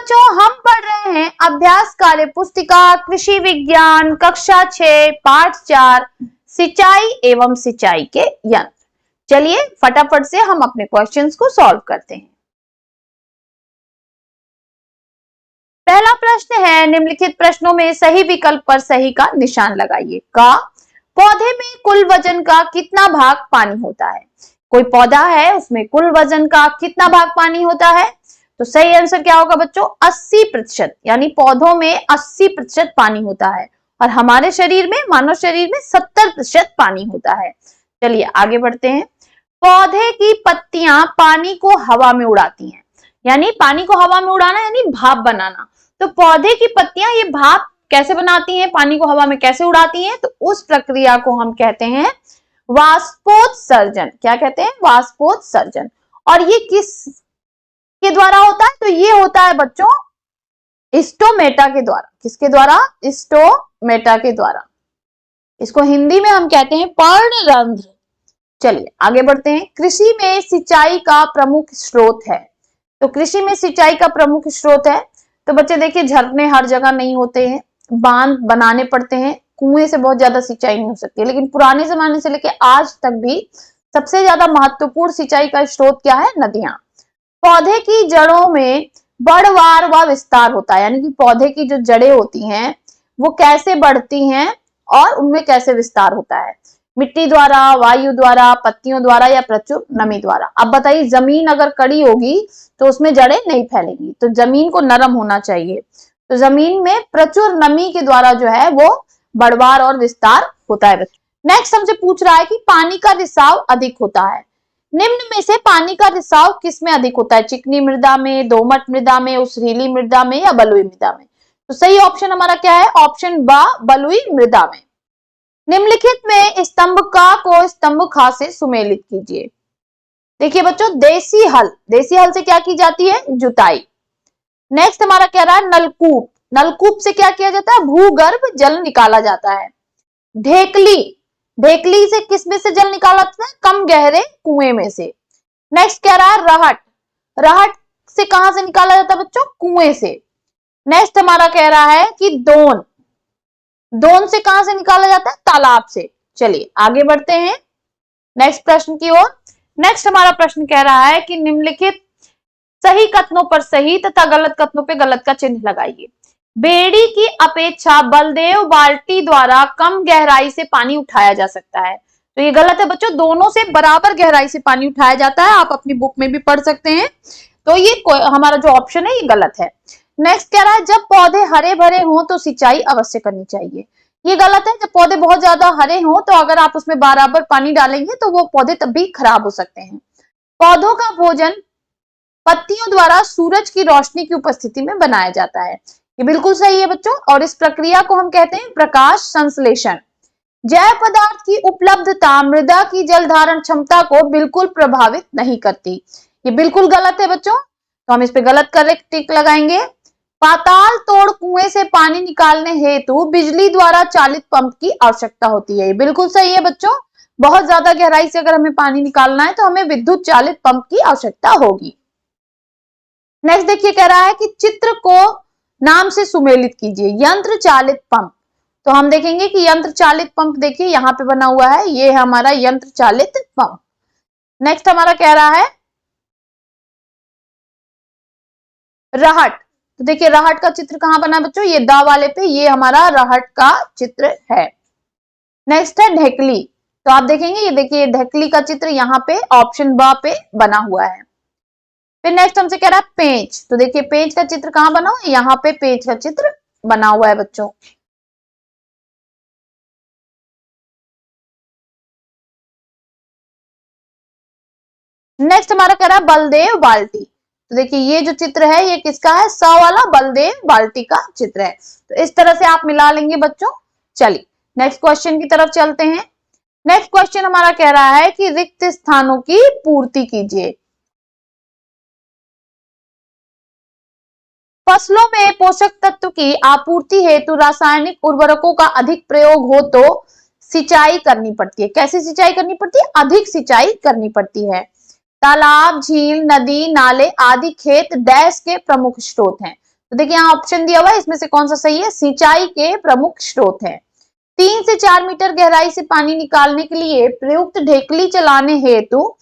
बच्चों हम पढ़ रहे हैं अभ्यास कार्य पुस्तिका कृषि विज्ञान कक्षा 6 पाठ 4 सिंचाई एवं सिंचाई के यंत्र। चलिए फटाफट से हम अपने क्वेश्चंस को सॉल्व करते हैं। पहला प्रश्न है, निम्नलिखित प्रश्नों में सही विकल्प पर सही का निशान लगाइए। का पौधे में कुल वजन का कितना भाग पानी होता है? कोई पौधा है उसमें कुल वजन का कितना भाग पानी होता है? तो सही आंसर क्या होगा बच्चों? 80%, यानी पौधों में 80% पानी होता है और हमारे शरीर में, मानव शरीर में 70% पानी होता है। चलिए आगे बढ़ते हैं। पौधे की पत्तियां पानी को हवा में उड़ाती हैं, यानी पानी को हवा में उड़ाना यानी भाप बनाना। तो पौधे की पत्तियां ये भाप कैसे बनाती हैं, पानी को हवा में कैसे उड़ाती हैं? तो उस प्रक्रिया को हम कहते हैं वाष्पोत्सर्जन। क्या कहते हैं? वाष्पोत्सर्जन। और ये किस के द्वारा होता है? तो ये होता है बच्चों स्टोमेटा के द्वारा। किसके द्वारा? स्टोमेटा के द्वारा। इसको हिंदी में हम कहते हैं पर्णरंध्र। चलिए आगे बढ़ते हैं। कृषि में सिंचाई का प्रमुख स्रोत है। तो कृषि में सिंचाई का प्रमुख स्रोत है, तो बच्चे देखिए झरने हर जगह नहीं होते हैं, बांध बनाने पड़ते हैं, कुएं से बहुत ज्यादा सिंचाई नहीं हो सकती। लेकिन पुराने जमाने से लेकर आज तक भी सबसे ज्यादा महत्वपूर्ण सिंचाई का स्रोत क्या है? नदियां। पौधे की जड़ों में बढ़वार व विस्तार होता है, यानी कि पौधे की जो जड़ें होती हैं वो कैसे बढ़ती हैं और उनमें कैसे विस्तार होता है? मिट्टी द्वारा, वायु द्वारा, पत्तियों द्वारा या प्रचुर नमी द्वारा? अब बताइए, जमीन अगर कड़ी होगी तो उसमें जड़ें नहीं फैलेंगी, तो जमीन को नरम होना चाहिए। तो जमीन में प्रचुर नमी के द्वारा जो है वो बढ़वार और विस्तार होता है। नेक्स्ट हमसे पूछ रहा है कि पानी का रिसाव अधिक होता है। निम्न में से पानी का रिसाव किस में अधिक होता है? चिकनी मृदा में, दोमट मृदा में, उस्रीली मृदा में या बलुई मृदा में? तो सही ऑप्शन हमारा क्या है? ऑप्शन ब, बलुई मृदा में। निम्नलिखित में स्तंभ का को स्तंभ खा से सुमेलित कीजिए। देखिए बच्चों, देसी हल से क्या की जाती है? जुताई। नेक्स्ट हमारा कह रहा है नलकूप। नलकूप से क्या किया जाता है? भूगर्भ जल निकाला जाता है। ढेकली, ढेकली से किस में से जल निकाला जाता है? कम गहरे कुएं में से। नेक्स्ट कह रहा है रहट, रहट से कहां से निकाला जाता है बच्चों? कुएं से। नेक्स्ट हमारा कह रहा है कि दोन, दोन से कहां से निकाला जाता है? तालाब से। चलिए आगे बढ़ते हैं नेक्स्ट प्रश्न की ओर। नेक्स्ट हमारा प्रश्न कह रहा है कि निम्नलिखित सही कथनों पर सही तथा गलत कथनों पर गलत का चिन्ह लगाइए। बेड़ी की अपेक्षा बलदेव बाल्टी द्वारा कम गहराई से पानी उठाया जा सकता है। तो ये गलत है बच्चों, दोनों से बराबर गहराई से पानी उठाया जाता है। आप अपनी बुक में भी पढ़ सकते हैं। तो ये हमारा जो ऑप्शन है ये गलत है। नेक्स्ट कह रहा है जब पौधे हरे भरे हों तो सिंचाई अवश्य करनी चाहिए। ये गलत है। जब पौधे बहुत ज्यादा हरे हों तो अगर आप उसमें बराबर पानी डालेंगे तो वो पौधे तब भी खराब हो सकते हैं। पौधों का भोजन पत्तियों द्वारा सूरज की रोशनी की उपस्थिति में बनाया जाता है। ये बिल्कुल सही है बच्चों, और इस प्रक्रिया को हम कहते हैं प्रकाश संश्लेषण। जैव पदार्थ की उपलब्धता मृदा की जल धारण क्षमता को बिल्कुल प्रभावित नहीं करती। ये बिल्कुल गलत है बच्चों, तो हम इस पे गलत करेक्ट टिक लगाएंगे। पाताल तोड़ कुएं से पानी निकालने हेतु बिजली द्वारा चालित पंप की आवश्यकता होती है। ये बिल्कुल सही है बच्चों, बहुत ज्यादा गहराई से अगर हमें पानी निकालना है तो हमें विद्युत चालित पंप की आवश्यकता होगी। नेक्स्ट देखिए कह रहा है कि चित्र को नाम से सुमेलित कीजिए। यंत्र चालित पंप, तो हम देखेंगे कि यंत्र चालित पंप देखिए यहाँ पे बना हुआ है, ये है हमारा यंत्र चालित पंप। नेक्स्ट हमारा कह रहा है रहट। तो देखिए रहट का चित्र कहां बना बच्चों? ये दा वाले पे, ये हमारा रहट का चित्र है। नेक्स्ट है ढेकली। तो आप देखेंगे ये देखिए ढेकली का चित्र यहाँ पे ऑप्शन ब पे बना हुआ है। फिर नेक्स्ट हमसे कह रहा है पेंच। तो देखिए पेंच का चित्र कहां बना हुआ है? यहाँ पे पेंच का चित्र बना हुआ है बच्चों। नेक्स्ट हमारा कह रहा है बलदेव बाल्टी। तो देखिए ये जो चित्र है ये किसका है? स वाला बलदेव बाल्टी का चित्र है। तो इस तरह से आप मिला लेंगे बच्चों। चलिए नेक्स्ट क्वेश्चन की तरफ चलते हैं। नेक्स्ट क्वेश्चन हमारा कह रहा है कि रिक्त स्थानों की पूर्ति कीजिए। फसलों में पोषक तत्व की आपूर्ति हेतु रासायनिक उर्वरकों का अधिक प्रयोग हो तो सिंचाई करनी पड़ती है। कैसे सिंचाई करनी पड़ती है? अधिक सिंचाई करनी पड़ती है। तालाब, झील, नदी, नाले आदि खेत डैश के प्रमुख स्रोत हैं। तो देखिए यहाँ ऑप्शन दिया हुआ है, इसमें से कौन सा सही है? सिंचाई के प्रमुख स्रोत हैं। 3 से 4 मीटर गहराई से पानी निकालने के लिए प्रयुक्त ढेकली चलाने हेतु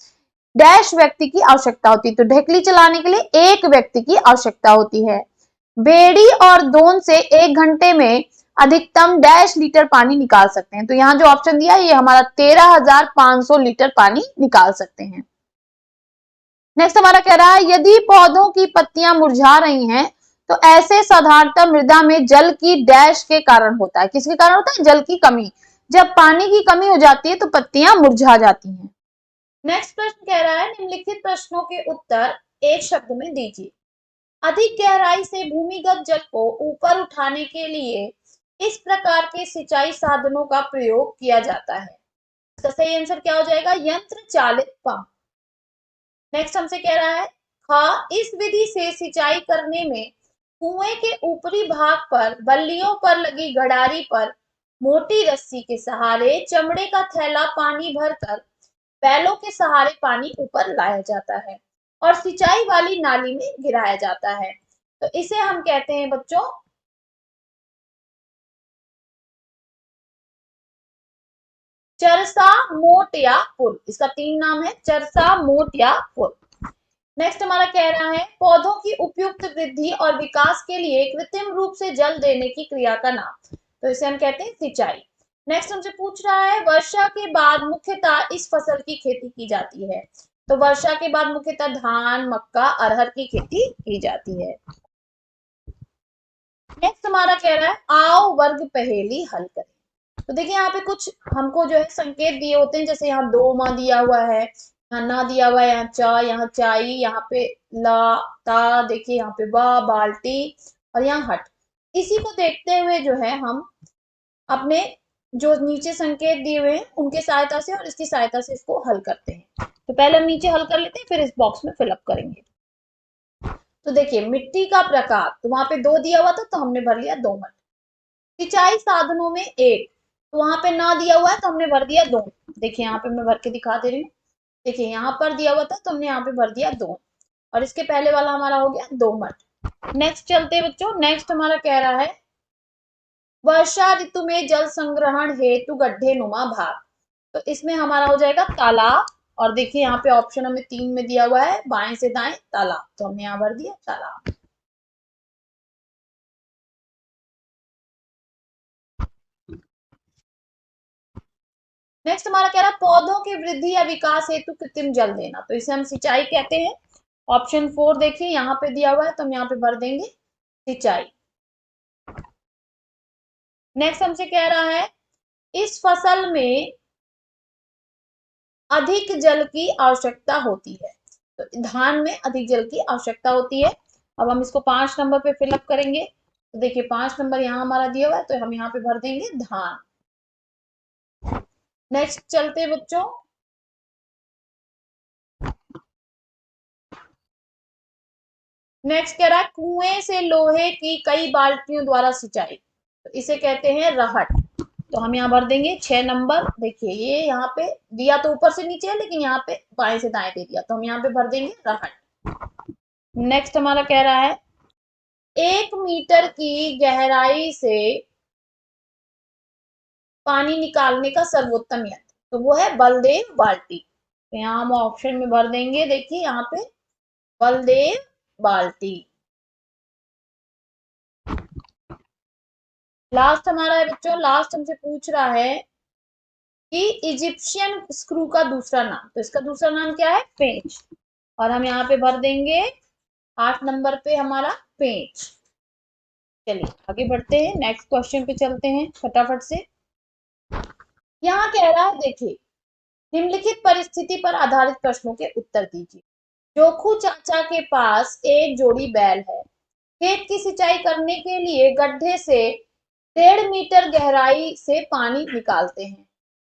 डैश व्यक्ति की आवश्यकता होती है। तो ढेकली चलाने के लिए एक व्यक्ति की आवश्यकता होती है। बेड़ी और दोन से 1 घंटे में अधिकतम डैश लीटर पानी निकाल सकते हैं। तो यहाँ जो ऑप्शन दिया है ये हमारा 13,500 लीटर पानी निकाल सकते हैं। नेक्स्ट हमारा कह रहा है यदि पौधों की पत्तियां मुरझा रही हैं तो ऐसे साधारणतः मृदा में जल की डैश के कारण होता है। किसके कारण होता है? जल की कमी। जब पानी की कमी हो जाती है तो पत्तियां मुरझा जाती हैं। नेक्स्ट प्रश्न कह रहा है निम्नलिखित प्रश्नों के उत्तर एक शब्द में दीजिए। अधिक गहराई से भूमिगत जल को ऊपर उठाने के लिए इस प्रकार के सिंचाई साधनों का प्रयोग किया जाता है। इसका सही आंसर क्या हो जाएगा? यंत्र चालित पंप। नेक्स्ट हमसे कह रहा है इस विधि से सिंचाई करने में कुएं के ऊपरी भाग पर बल्लियों पर लगी गड़ारी पर मोटी रस्सी के सहारे चमड़े का थैला पानी भरकर बैलों के सहारे पानी ऊपर लाया जाता है और सिंचाई वाली नाली में गिराया जाता है। तो इसे हम कहते हैं बच्चों चरसा, मोट या पुल। इसका 3 नाम है, चरसा, मोट या पुल। नेक्स्ट हमारा कह रहा है पौधों की उपयुक्त वृद्धि और विकास के लिए कृत्रिम रूप से जल देने की क्रिया का नाम। तो इसे हम कहते हैं सिंचाई। नेक्स्ट हमसे पूछ रहा है वर्षा के बाद मुख्यतः इस फसल की खेती की जाती है। तो वर्षा के बाद मुख्यतः धान, मक्का, अरहर की खेती की जाती है। नेक्स्ट हमारा कह रहा है आओ वर्ग पहेली हल करें। तो देखिए यहाँ पे कुछ हमको जो है संकेत दिए होते हैं, जैसे यहाँ दो माँ दिया हुआ है, यहाँ ना दिया हुआ है, यहाँ चा, यहाँ चाई, यहाँ पे ला, ता, देखिए यहाँ पे बा, बाल्टी और यहाँ हट। इसी को देखते हुए जो है हम अपने जो नीचे संकेत दिए हुए हैं उनके सहायता से और इसकी सहायता से इसको हल करते हैं। तो पहले हम नीचे हल कर लेते हैं, फिर इस बॉक्स में फिलअप करेंगे। तो देखिए मिट्टी का प्रकार, तो वहां पे 2 दिया हुआ था तो हमने भर लिया 2 मट। सिंचाई साधनों में 1, तो वहां पे ना दिया हुआ है तो हमने भर दिया 2। देखिए यहाँ पे मैं भर के दिखा दे रही हूँ। देखिए यहाँ पर दिया हुआ था तो हमने यहाँ पे भर दिया 2 और इसके पहले वाला हमारा हो गया 2 मट। नेक्स्ट चलते बच्चों। नेक्स्ट हमारा कह रहा है वर्षा ऋतु में जल संग्रहण हेतु गड्ढे नुमा भाग। तो इसमें हमारा हो जाएगा तालाब। और देखिए यहाँ पे ऑप्शन हमें 3 में दिया हुआ है, बाएं से दाएं तालाब, तो हमने यहाँ भर दिया तालाब। नेक्स्ट हमारा कह रहा है पौधों की वृद्धि या विकास हेतु कृत्रिम जल देना। तो इसे हम सिंचाई कहते हैं। ऑप्शन 4 देखिए यहाँ पे दिया हुआ है तो हम यहाँ पे भर देंगे सिंचाई। नेक्स्ट हमसे कह रहा है इस फसल में अधिक जल की आवश्यकता होती है। तो धान में अधिक जल की आवश्यकता होती है। अब हम इसको 5 नंबर पे फिलअप करेंगे। तो देखिए 5 नंबर यहाँ हमारा दिया हुआ है तो हम यहाँ पे भर देंगे धान। नेक्स्ट चलते बच्चों। नेक्स्ट कह रहा है कुएं से लोहे की कई बाल्टियों द्वारा सिंचाई। तो इसे कहते हैं रहट। तो हम यहाँ भर देंगे 6 नंबर। देखिए ये यहाँ पे दिया तो ऊपर से नीचे है लेकिन यहाँ पे बाएं से दाएं दे दिया तो हम यहाँ पे भर देंगे रहट। नेक्स्ट हमारा कह रहा है 1 मीटर की गहराई से पानी निकालने का सर्वोत्तम यंत्र, तो वो है बलदेव बाल्टी। तो यहाँ हम ऑप्शन में भर देंगे, देखिए यहाँ पे बलदेव बाल्टी। लास्ट हमारा है बच्चों। लास्ट हमसे पूछ रहा है कि इजिप्शियन स्क्रू का दूसरा नाम। तो इसका दूसरा नाम क्या है? पेंच। और हम यहाँ पे भर देंगे 8 नंबर पे हमारा पेंच। चलिए आगे बढ़ते हैं, नेक्स्ट क्वेश्चन पे चलते हैं फटाफट से। यहाँ कह रहा है देखिए निम्नलिखित परिस्थिति पर आधारित प्रश्नों के उत्तर दीजिए। जोखू चाचा के पास एक जोड़ी बैल है। खेत की सिंचाई करने के लिए गड्ढे से 1.5 मीटर गहराई से पानी निकालते हैं।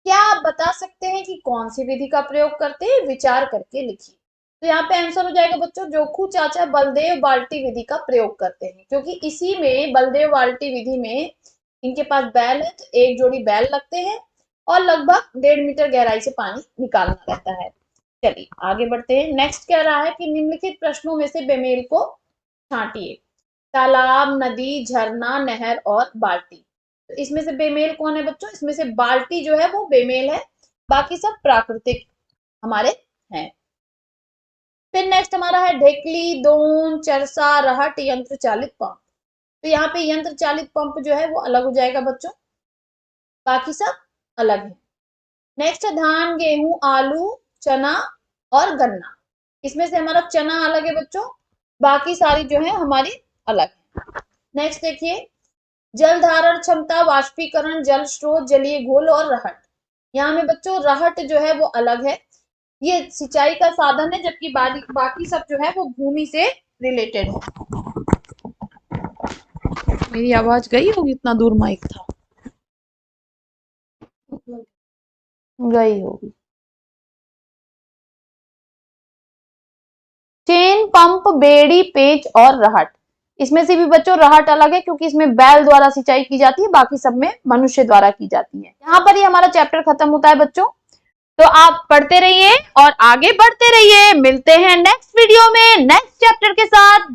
क्या आप बता सकते हैं कि कौन सी विधि का प्रयोग करते हैं? विचार करके लिखिए। तो यहाँ पे आंसर हो जाएगा बच्चों जोखू चाचा बलदेव बाल्टी विधि का प्रयोग करते हैं, क्योंकि इसी में बलदेव बाल्टी विधि में इनके पास बैल है तो एक जोड़ी बैल लगते हैं और लगभग 1.5 मीटर गहराई से पानी निकालना रहता है। चलिए आगे बढ़ते हैं। नेक्स्ट कह रहा है कि निम्नलिखित प्रश्नों में से बेमेल को छांटिए तालाब, नदी, झरना, नहर और बाल्टी। तो इसमें से बेमेल कौन है बच्चों? इसमें से बाल्टी जो है वो बेमेल है, बाकी सब प्राकृतिक हमारे हैं। फिर नेक्स्ट हमारा है ढेकली, दोन, चरसा, रहट, यंत्र चालित पंप। तो यहाँ पे यंत्र चालित पंप जो है वो अलग हो जाएगा बच्चों, बाकी सब अलग है। नेक्स्ट है धान, गेहूं, आलू, चना और गन्ना। इसमें से हमारा चना अलग है बच्चों, बाकी सारी जो है हमारी अलग है। नेक्स्ट देखिए जल धारण क्षमता, वाष्पीकरण, जल स्रोत, जलीय घोल और रहट। यहाँ में बच्चों रहट जो है वो अलग है, ये सिंचाई का साधन है, जबकि बाकी सब जो है वो भूमि से रिलेटेड है। मेरी आवाज गई होगी, इतना दूर माइक था, गई होगी। चेन, पंप, बेड़ी, पेच और रहट। इसमें से भी बच्चों रहट अलग है क्योंकि इसमें बैल द्वारा सिंचाई की जाती है, बाकी सब में मनुष्य द्वारा की जाती है। यहाँ पर ही हमारा चैप्टर खत्म होता है बच्चों, तो आप पढ़ते रहिए और आगे बढ़ते रहिए। मिलते हैं नेक्स्ट वीडियो में नेक्स्ट चैप्टर के साथ।